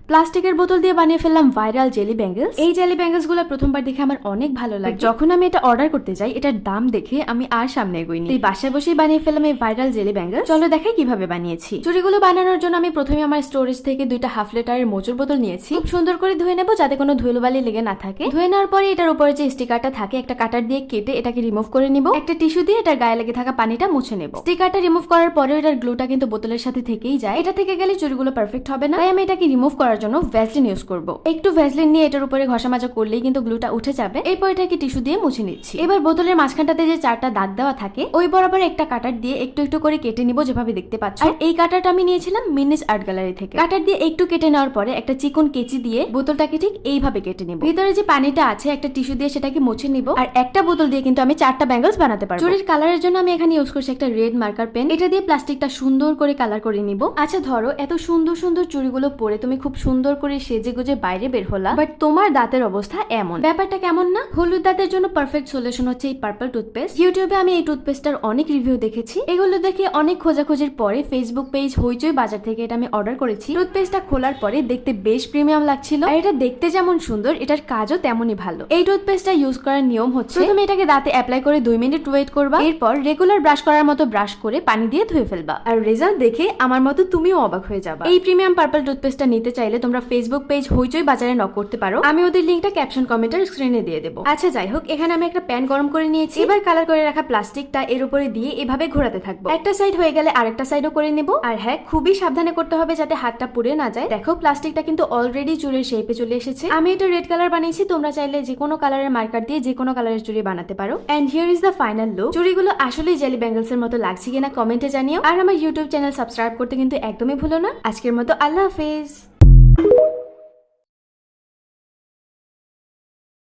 প্লাস্টিকের বোতল দিয়ে বানিয়ে ফেললাম ভাইরাল জেলি ব্যাঙ্গেলস। এই জেলি ব্যাঙ্গেলস গুলো প্রথমবার দেখে আমার অনেক ভালো লাগে। যখন আমি এটা অর্ডার করতে যাই, এটার দাম দেখে আমি আর সামনে এগোইনি। এই বাসায় বসেই বানিয়ে ফেললাম এই ভাইরাল জেলি ব্যাঙ্গেলস। চলো দেখাই কিভাবে বানিয়েছি। চুড়িগুলো বানানোর জন্য আমি প্রথমে আমার স্টোরেজ থেকে 2টা হাফ লিটারের মোচুর বোতল নিয়েছি। খুব সুন্দর করে ধুয়ে নেবো যাতে কোনো ধুলোবালি লেগে না থাকে। ধুয়ে নেওয়ার পরে এটার উপরে যে স্টিকারটা থাকে একটা কাটার দিয়ে কেটে এটাকে রিমুভ করে নিব। একটা টিস্যু দিয়ে এটার গায়ে লেগে থাকা পানিটা মুছে নেব। স্টিকারটা রিমুভ করার পরে এটার গ্লুটা কিন্তু বোতলের সাথে থেকেই যায়। এটা থেকে গেলে চুড়িগুলো পারফেক্ট হবে না, তাই আমি এটাকে রিমুভ করার জন্য ভ্যাসলিন ইউজ করব। একটু ভ্যাসলিন নিয়ে এটার উপরে ঘষা মাজা করলেই কিন্তু গ্লুটা উঠে যাবে। এরপর এটাকে টিস্যু দিয়ে মুছে নিচ্ছি। এবার বোতলের মাঝখানটাতে যে 4টা দাগ দেওয়া থাকে ওই বরাবর একটা কাটার দিয়ে একটু একটু করে কেটে নিব, যেভাবে দেখতে পাচ্ছ। আর এই কাটারটা আমি নিয়েছিলাম মিনিস আর্ট গ্যালারি থেকে। কাটার দিয়ে একটু কেটে নেওয়ার পরে একটা চিকন কেচি দিয়ে বোতলটাকে ঠিক এইভাবে কেটে নিব। ভিতরে যে পানিটা আছে একটা টিস্যু দিয়ে সেটাকে মুছে নিব। আর একটা বোতল দিয়ে কিন্তু আমি 4টা ব্যাঙ্গেলস বানাতে পারবো। চুড়ির কালারের জন্য আমি এখানে ইউজ করছি একটা রেড মার্কার পেন। এটা দিয়ে প্লাস্টিকটা সুন্দর করে কালার করে নিব। আচ্ছা ধরো এত সুন্দর সুন্দর চুড়িগুলো পরে তুমি খুব সুন্দর করে সেজে গুজে বাইরে বের হলা, বাট তোমার দাঁতের অবস্থা এমন। ব্যাপারটা কেমন না? হলুদ দাঁতের জন্য পারফেক্ট সলিউশন হচ্ছে এই পার্পল টুথপেস্ট। ইউটিউবে আমি এই টুথপেস্টটার অনেক রিভিউ দেখেছি। এগুলো দেখে অনেক খোঁজাখুঁজির পরে ফেসবুক পেজ হইচই বাজার থেকে এটা আমি অর্ডার করেছি। টুথপেস্টটা খোলার পরে দেখতে বেশ প্রিমিয়াম লাগছিল, আর এটা দেখতে যেমন সুন্দর এটার কাজও তেমনই ভালো। এই টুথপেস্টটা ইউজ করার নিয়ম হচ্ছে প্রথমে এটাকে দাঁতে অ্যাপ্লাই করে 2 মিনিট ওয়েট করবা। এরপর রেগুলার ব্রাশ করার মতো ব্রাশ করে পানি দিয়ে ধুয়ে ফেলবা। আর রেজাল্ট দেখে আমার মতো তুমিও অবাক হয়ে যাবা। এই প্রিমিয়াম পার্পল টুথপেস্টটা নিতে চাইলে তোমরা ফেসবুক পেজ হইচই বাজারে নক করতে পারো। আমি ওদের লিংকটা ক্যাপশন কমেন্টের স্ক্রিনে দিয়ে দেবো। আচ্ছা যাই হোক, এখানে আমি একটা প্যান গরম করে নিয়েছি। এবার কালার করে রাখা প্লাস্টিকটা এর উপরে দিয়ে এভাবে ঘোরাতে থাকবো। একটা সাইড হয়ে গেলে আরেকটা সাইডও করে নেব। আর হ্যাঁ, খুবই সাবধানে করতে হবে যাতে হাতটা পুড়ে না যায়। দেখো প্লাস্টিকটা কিন্তু অলরেডি চুড়ির শেপে চলে এসেছে। আমি এটা রেড কালার বানিয়েছি, তোমরা চাইলে যে কোনো কালারের মার্কার দিয়ে যে কোনো কালারের চুড়ি বানাতে পারো। And here is the final look. চুড়িগুলো আসলেই জেলি ব্যাঙ্গেলস এর মতো লাগছে কিনা কমেন্টে জানিও। আর আমার ইউটিউব চ্যানেল সাবস্ক্রাইব করতে কিন্তু একদমই ভুলো না। আজকের মতো আল্লাহ হাফেজ।